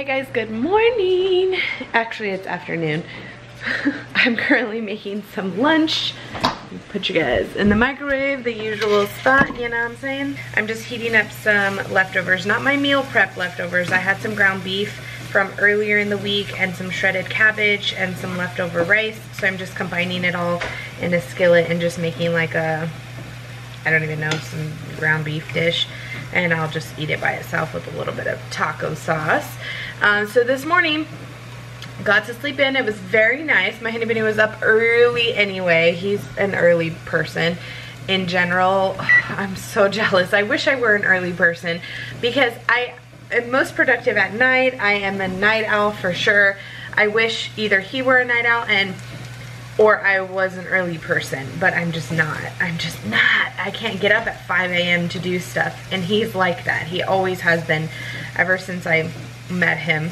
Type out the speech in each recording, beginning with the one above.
Hey guys, good morning. Actually, it's afternoon. I'm currently making some lunch. Put you guys in the microwave, the usual spot, you know what I'm saying? I'm just heating up some leftovers, not my meal prep leftovers. I had some ground beef from earlier in the week and some shredded cabbage and some leftover rice. So I'm just combining it all in a skillet and just making like a, I don't even know, some ground beef dish. And I'll just eat it by itself with a little bit of taco sauce. So this morning, got to sleep in. It was very nice. My honey bunny was up early anyway. He's an early person in general. I'm so jealous. I wish I were an early person because I am most productive at night. I am a night owl for sure. I wish either he were a night owl or I was an early person, but I'm just not. I'm just not. I can't get up at 5 a.m. to do stuff, and he's like that. He always has been ever since I met him.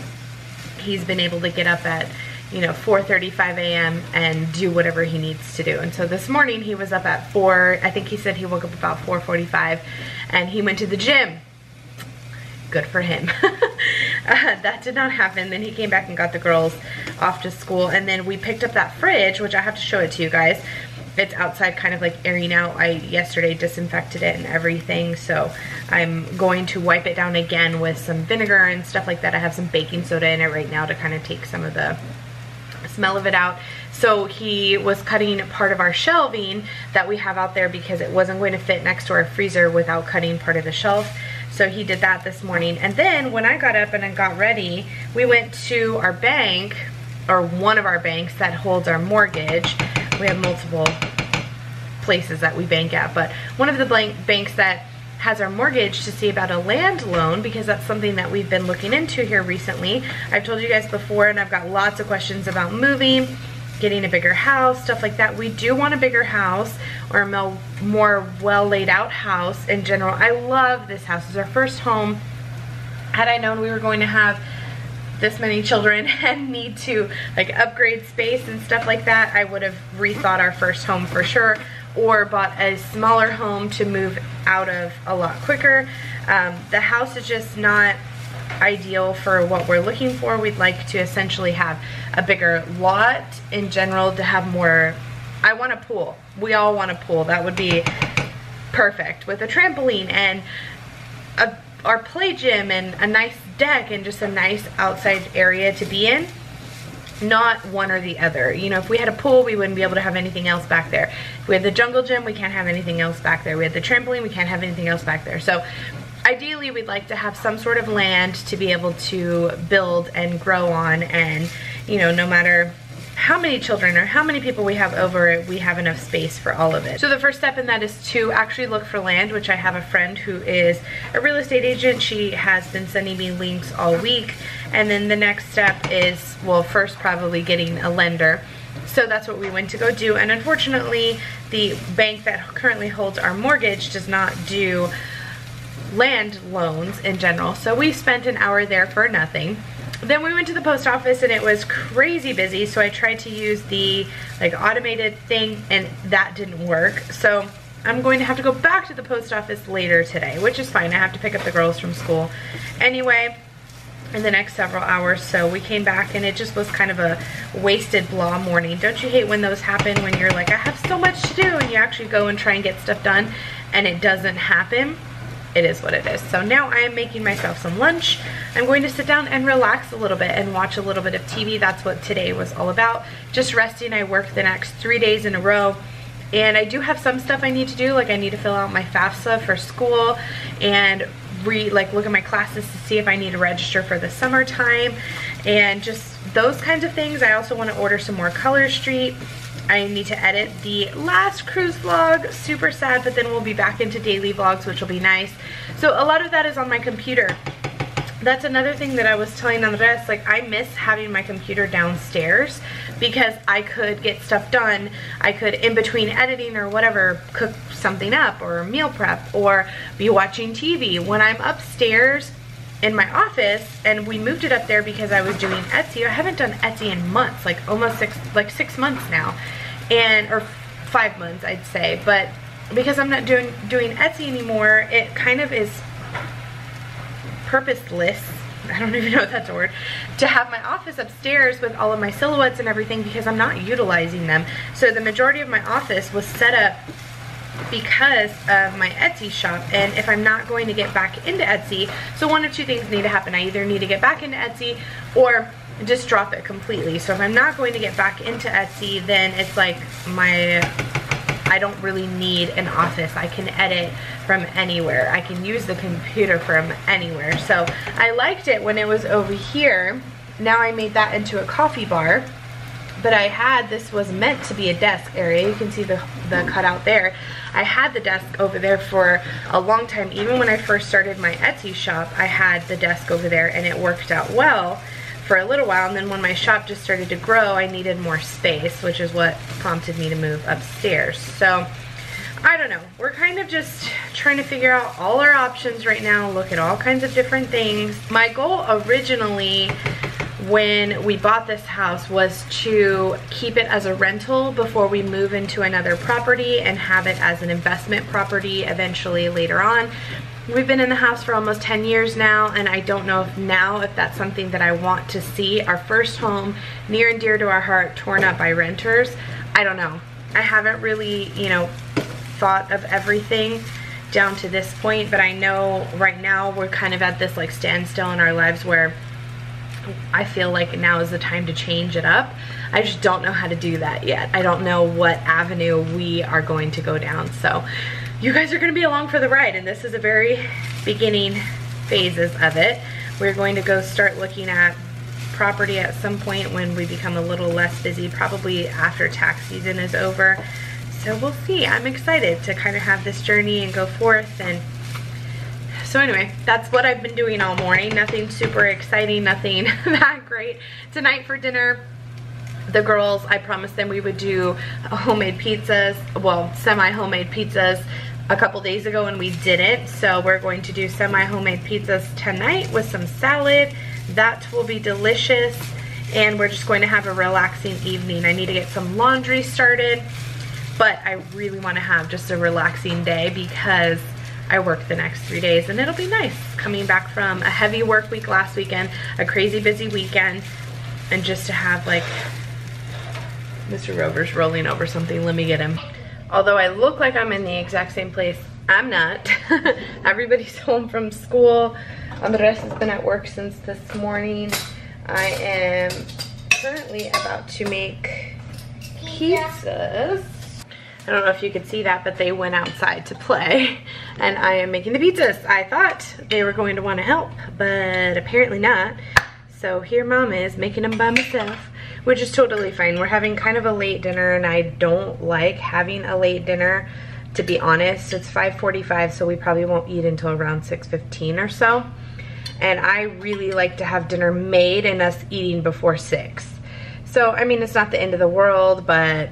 He's been able to get up at, you know, 4:35 a.m. and do whatever he needs to do. And so this morning he was up at 4, I think he said he woke up about 4:45, and he went to the gym. Good for him. That did not happen. Then he came back and got the girls off to school, and then we picked up that fridge, which I have to show it to you guys. It's outside kind of like airing out. I yesterday disinfected it and everything, so I'm going to wipe it down again with some vinegar and stuff like that. I have some baking soda in it right now to kind of take some of the smell of it out. So he was cutting part of our shelving that we have out there because it wasn't going to fit next to our freezer without cutting part of the shelf. So he did that this morning. And then when I got up and I got ready, we went to our bank, or one of our banks that holds our mortgage. We have multiple places that we bank at, but one of the banks that has our mortgage to see about a land loan, because that's something that we've been looking into here recently. I've told you guys before, and I've got lots of questions about moving, getting a bigger house, stuff like that. We do want a bigger house or a more well laid out house in general. I love this house. It's our first home. Had I known we were going to have this many children and need to like upgrade space and stuff like that, I would have rethought our first home for sure, or bought a smaller home to move out of a lot quicker. The house is just not ideal for what we're looking for. We'd like to essentially have a bigger lot in general to have more. I want a pool. We all want a pool. That would be perfect with a trampoline and our play gym and a nice deck and just a nice outside area to be in. Not one or the other. You know, if we had a pool, we wouldn't be able to have anything else back there. If we had the jungle gym, we can't have anything else back there. We had the trampoline, we can't have anything else back there. So ideally, we'd like to have some sort of land to be able to build and grow on, and, you know, no matter how many children or how many people we have over, we have enough space for all of it. So the first step in that is to actually look for land, which I have a friend who is a real estate agent. She has been sending me links all week. And then the next step is, well, first probably getting a lender. So that's what we went to go do. And unfortunately, the bank that currently holds our mortgage does not do land loans in general. So we spent an hour there for nothing. Then we went to the post office and it was crazy busy, so I tried to use the like automated thing and that didn't work. So I'm going to have to go back to the post office later today, which is fine. I have to pick up the girls from school anyway in the next several hours. So we came back and it just was kind of a wasted blah morning. Don't you hate when those happen, when you're like, I have so much to do, and you actually go and try and get stuff done and it doesn't happen? It is what it is. So now I am making myself some lunch. I'm going to sit down and relax a little bit and watch a little bit of TV. That's what today was all about. Just resting. I work the next 3 days in a row. And I do have some stuff I need to do. Like I need to fill out my FAFSA for school and look at my classes to see if I need to register for the summertime and just those kinds of things. I also want to order some more Color Street. I need to edit the last cruise vlog. Super sad, but then we'll be back into daily vlogs, which will be nice. So a lot of that is on my computer. That's another thing that I was telling Andres, like I miss having my computer downstairs because I could get stuff done. I could, in between editing or whatever, cook something up or meal prep or be watching TV. When I'm upstairs in my office, and we moved it up there because I was doing Etsy. I haven't done Etsy in months, like almost 6 months now, or 5 months I'd say, but because I'm not doing Etsy anymore, it kind of is purposeless I don't even know if that's a word, to have my office upstairs with all of my silhouettes and everything because I'm not utilizing them. So the majority of my office was set up because of my Etsy shop, and if I'm not going to get back into Etsy, so one of two things need to happen. I either need to get back into Etsy or just drop it completely. So if I'm not going to get back into Etsy, then it's like I don't really need an office. I can edit from anywhere. I can use the computer from anywhere. So I liked it when it was over here. Now I made that into a coffee bar. But this was meant to be a desk area. You can see the cutout there. I had the desk over there for a long time. Even when I first started my Etsy shop, I had the desk over there and it worked out well for a little while. And then when my shop just started to grow, I needed more space, which is what prompted me to move upstairs. So I don't know. We're kind of just trying to figure out all our options right now, look at all kinds of different things. My goal originally when we bought this house was to keep it as a rental before we move into another property and have it as an investment property eventually later on. We've been in the house for almost 10 years now, and I don't know if that's something that I want to see. Our first home, near and dear to our heart, torn up by renters. I don't know. I haven't really, you know, thought of everything down to this point, but I know right now we're kind of at this like standstill in our lives where I feel like now is the time to change it up. I just don't know how to do that yet. I don't know what avenue we are going to go down. So you guys are going to be along for the ride, and this is a very beginning phases of it. We're going to go start looking at property at some point when we become a little less busy, probably after tax season is over. So we'll see. I'm excited to kind of have this journey and go forth. And so anyway, that's what I've been doing all morning. Nothing super exciting, nothing that great. Tonight for dinner, the girls, I promised them we would do homemade pizzas, well, semi-homemade pizzas a couple days ago, and we didn't. So we're going to do semi-homemade pizzas tonight with some salad. That will be delicious, and we're just going to have a relaxing evening. I need to get some laundry started, but I really want to have just a relaxing day because I work the next 3 days, and it'll be nice coming back from a heavy work week last weekend, a crazy busy weekend, and just to have like, Mr. Rover's rolling over something. Let me get him. Although I look like I'm in the exact same place, I'm not. Everybody's home from school. Andres has been at work since this morning. I am currently about to make pizzas. I don't know if you could see that, but they went outside to play, and I am making the pizzas. I thought they were going to want to help, but apparently not. So here Mom is making them by myself, which is totally fine. We're having kind of a late dinner, and I don't like having a late dinner, to be honest. It's 5:45, so we probably won't eat until around 6:15 or so. And I really like to have dinner made and us eating before 6. So, I mean, it's not the end of the world, but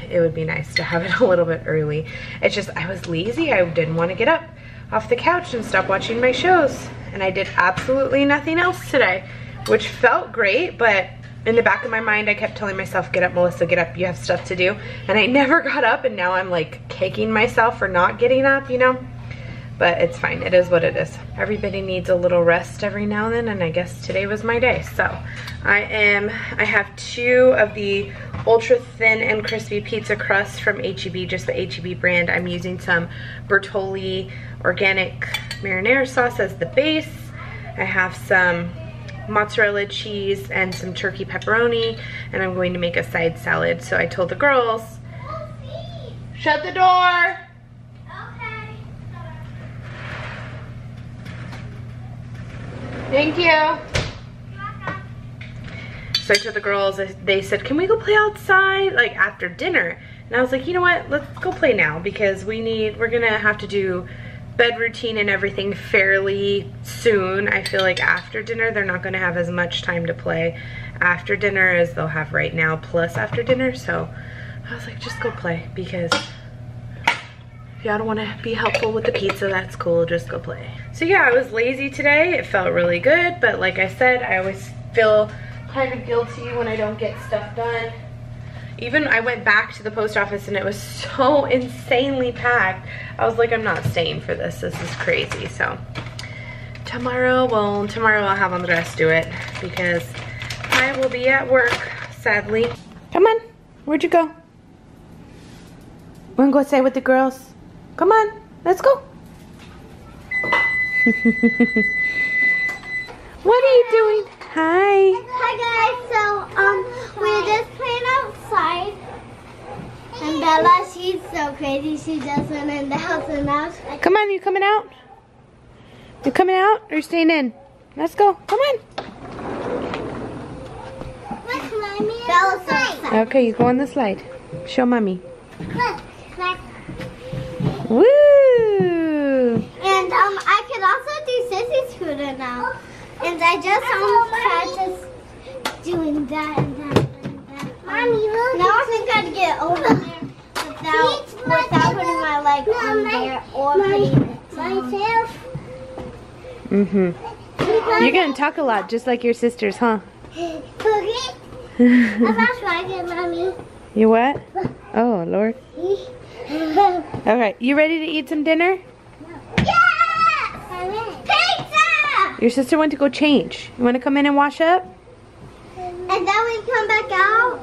it would be nice to have it a little bit early. It's just I was lazy. I didn't want to get up off the couch and stop watching my shows. And I did absolutely nothing else today, which felt great, but in the back of my mind, I kept telling myself, get up, Melissa, get up, you have stuff to do. And I never got up, and now I'm like kicking myself for not getting up, you know? But it's fine, it is what it is. Everybody needs a little rest every now and then, and I guess today was my day. So I have 2 of the ultra thin and crispy pizza crusts from HEB, just the HEB brand. I'm using some Bertolli organic marinara sauce as the base. I have some mozzarella cheese and some turkey pepperoni, and I'm going to make a side salad. So I told the girls, shut the door. Okay. Thank you. So I told the girls, they said, can we go play outside like after dinner? And I was like, you know what, let's go play now, because we're gonna have to do bed routine and everything fairly soon. I feel like after dinner they're not going to have as much time to play after dinner as they'll have right now plus after dinner. So I was like, just go play, because if y'all don't want to be helpful with the pizza, that's cool, just go play. So yeah, I was lazy today. It felt really good, but like I said, I always feel kind of guilty when I don't get stuff done. Even I went back to the post office and it was so insanely packed. I was like, I'm not staying for this. This is crazy. So tomorrow, well, tomorrow I'll have Andres do it because I will be at work, sadly. Come on, where'd you go? Wanna go outside with the girls? Come on, let's go. What are you doing? Hi. Hi guys, so we're just playing outside. And Bella, she's so crazy. She just went in the house and now she's like, come on, you coming out? You coming out or you staying in? Let's go. Come on. what's mommy? Bella's so excited. Okay, you go on the slide. Show mommy. Look, like, Woo! and I could also do sissy scooter now. And I just practice doing that and that and that. Mommy, look. Now I think I'd get over there without putting my leg on there or putting it myself. You're gonna talk a lot, just like your sisters, huh? Cookie? I'm trying it, Mommy. You what? Oh, Lord. Okay, you ready to eat some dinner? Yes! Pizza! Your sister went to go change. You want to come in and wash up? And then we come back out?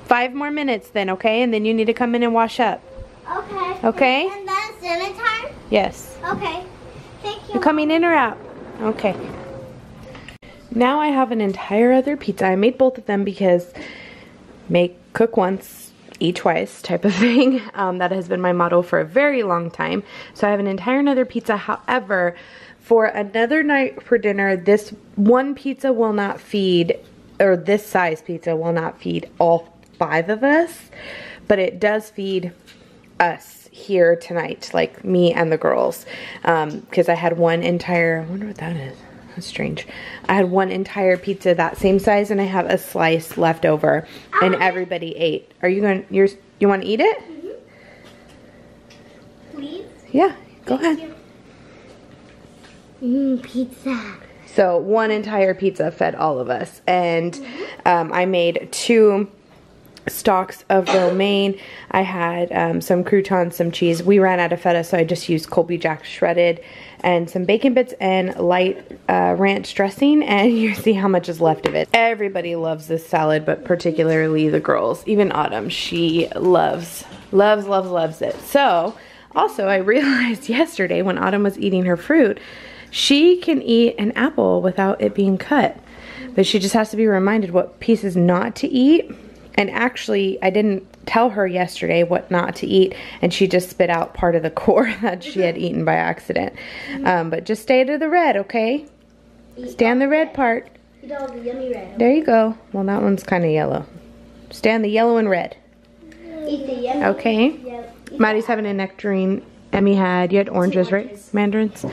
5 more minutes then, okay? And then you need to come in and wash up. Okay. Okay? And then it's dinner time? Yes. Okay. Thank you. You coming in or out? Okay. Now I have an entire other pizza. I made both of them because cook once, eat twice type of thing. That has been my motto for a very long time. So I have an entire another pizza. However, for another night for dinner, this one pizza will not feed, or this size pizza will not feed all 5 of us, but it does feed us here tonight, like me and the girls, because I had one entire, I wonder what that is. That's strange. I had one entire pizza that same size, and I have a slice left over, and everybody ate. Are you going? You want to eat it? Please? Yeah. Go ahead. Pizza. So one entire pizza fed all of us, and I made 2 stalks of romaine. I had some croutons, some cheese. We ran out of feta, so I just used Colby Jack shredded, and some bacon bits and light ranch dressing, and you see how much is left of it. Everybody loves this salad, but particularly the girls. Even Autumn, she loves it. So also I realized yesterday when Autumn was eating her fruit, she can eat an apple without it being cut, but she just has to be reminded what pieces not to eat. And actually, I didn't tell her yesterday what not to eat, and she just spit out part of the core that she had eaten by accident. But just stay to the red, okay? Stay on the red part. Eat all the yummy red. There you go. Well, that one's kind of yellow. Stay on the yellow and red. Eat the yummy. Okay? Yep. Maddie's having a nectarine. Emmy had, you had oranges, right? Mandarins.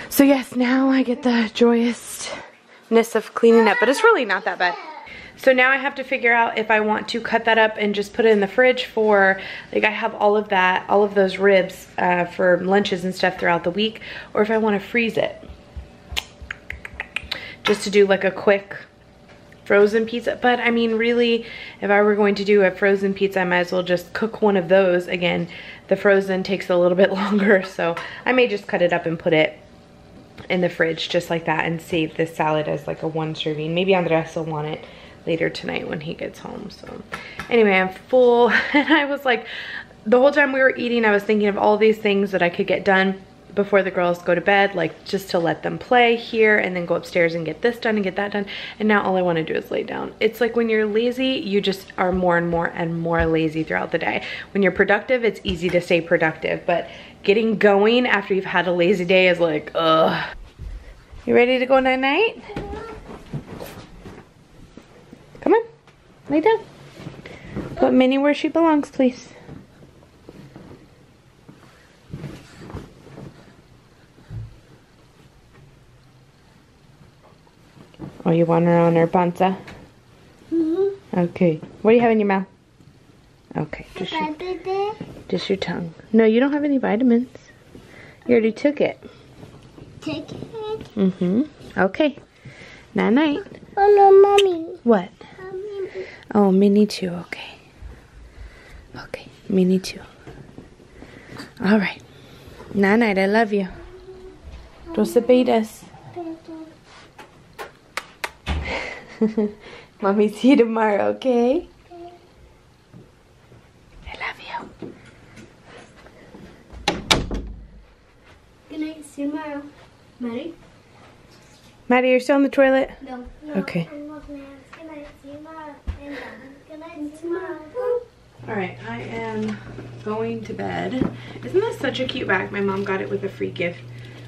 So yes, now I get the joyousness of cleaning up, but it's really not that bad. So now I have to figure out if I want to cut that up and just put it in the fridge for, like, I have all of that, all of those ribs for lunches and stuff throughout the week, or if I want to freeze it. Just to do like a quick frozen pizza. But I mean, really, if I were going to do a frozen pizza, I might as well just cook one of those. Again, the frozen takes a little bit longer, so I may just cut it up and put it in the fridge just like that and save this salad as like a 1 serving. Maybe Andres will want it later tonight when he gets home. So anyway, I'm full, and I was like, the whole time we were eating, I was thinking of all these things that I could get done before the girls go to bed, like just to let them play here and then go upstairs and get this done and get that done. And now all I want to do is lay down. It's like when you're lazy, you just are more and more and more lazy throughout the day. When you're productive, it's easy to stay productive, but getting going after you've had a lazy day is like, ugh. You ready to go night-night? Come on, lay down. Put Minnie where she belongs, please. Oh, you want her on her panza? Mm-hmm. Okay. What do you have in your mouth? Okay, just your tongue. No, you don't have any vitamins. You already took it. Take it. Mm-hmm. Okay. Night-night. Oh no, Mommy. What? Oh, Minnie too. Okay. Okay, Minnie too. All right. Night-night. I love you. Dos betas. Mommy, see you tomorrow, okay? I love you. Good night, see you tomorrow. Maddie? Maddie, you're still on the toilet? No. Okay. I'm looking at good night, see you tomorrow. And good night, see you tomorrow. Alright, I am going to bed. Isn't this such a cute bag? My mom got it with a free gift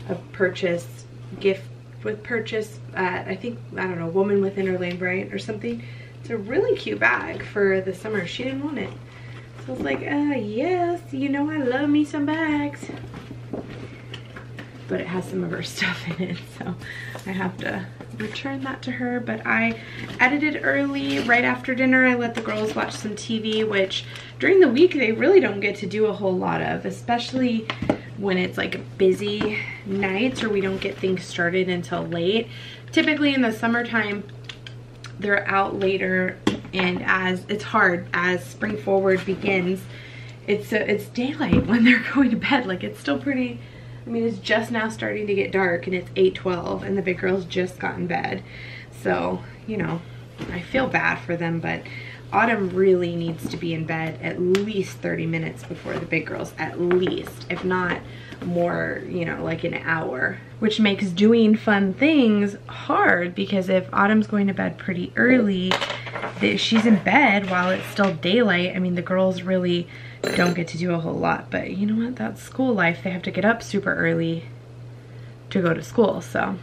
with purchase at, I think, I don't know, Woman Within her Lane Bright or something. It's a really cute bag for the summer. She didn't want it. So I was like, yes, you know I love me some bags. But it has some of her stuff in it, so I have to return that to her. But I edited early. Right after dinner, I let the girls watch some TV, which during the week they really don't get to do a whole lot of, especially when it's like busy nights or we don't get things started until late. Typically in the summertime, they're out later, and as it's hard as spring forward begins, it's daylight when they're going to bed. Like, it's still pretty, I mean, it's just now starting to get dark and it's 8:12 and the big girls just got in bed. So, you know, I feel bad for them, but Autumn really needs to be in bed at least 30 minutes before the big girls, at least, if not more, you know, like an hour, which makes doing fun things hard, because if Autumn's going to bed pretty early, she's in bed while it's still daylight. I mean, the girls really don't get to do a whole lot, but you know what, that's school life. They have to get up super early to go to school, so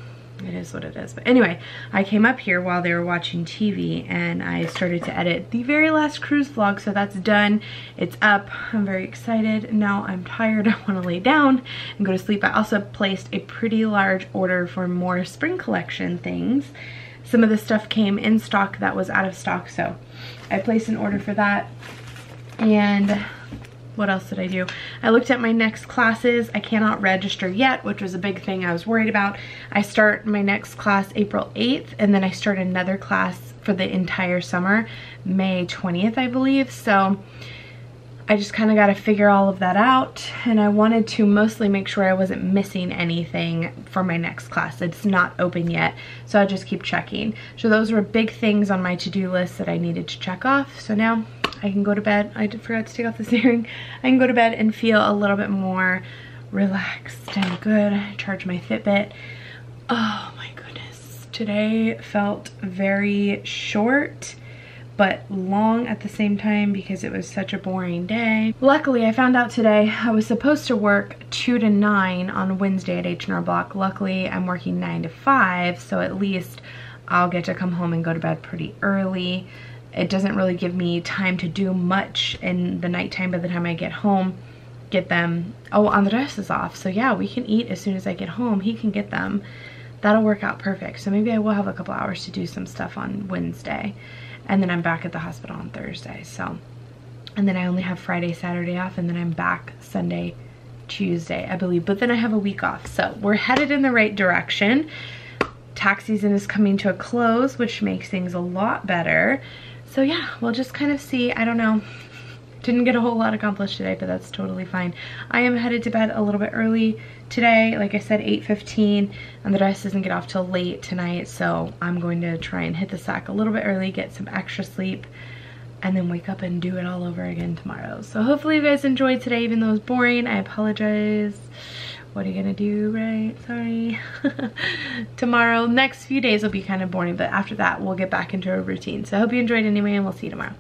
it is what it is. But anyway, I came up here while they were watching TV and I started to edit the very last cruise vlog, so that's done. It's up. I'm very excited. Now I'm tired. I want to lay down and go to sleep. I also placed a pretty large order for more spring collection things. Some of the stuff came in stock that was out of stock, so I placed an order for that. And what else did I do? I looked at my next classes. I cannot register yet, which was a big thing I was worried about. I start my next class April 8th, and then I start another class for the entire summer, May 20th, I believe. So I just kind of got to figure all of that out, and I wanted to mostly make sure I wasn't missing anything for my next class. It's not open yet, so I just keep checking. So those were big things on my to-do list that I needed to check off. So now I can go to bed. I forgot to take off this earring. I can go to bed and feel a little bit more relaxed and good. Charge my Fitbit. Oh my goodness. Today felt very short but long at the same time because it was such a boring day. Luckily, I found out today I was supposed to work 2 to 9 on Wednesday at H&R Block. Luckily, I'm working 9 to 5, so at least I'll get to come home and go to bed pretty early. It doesn't really give me time to do much in the nighttime. By the time I get home, get them. Oh, Andres is off, so yeah, we can eat as soon as I get home. He can get them. That'll work out perfect. So maybe I will have a couple hours to do some stuff on Wednesday, and then I'm back at the hospital on Thursday. So, and then I only have Friday, Saturday off, and then I'm back Sunday, Tuesday, I believe. But then I have a week off, so we're headed in the right direction. Tax season is coming to a close, which makes things a lot better. So yeah, we'll just kind of see. I don't know. Didn't get a whole lot accomplished today, but that's totally fine. I am headed to bed a little bit early today. Like I said, 8:15, and the rest doesn't get off till late tonight. So I'm going to try and hit the sack a little bit early, get some extra sleep, and then wake up and do it all over again tomorrow. So hopefully you guys enjoyed today, even though it was boring. I apologize. What are you gonna do, right? Sorry. Tomorrow, next few days will be kind of boring, but after that, we'll get back into a routine. So I hope you enjoyed anyway, and we'll see you tomorrow.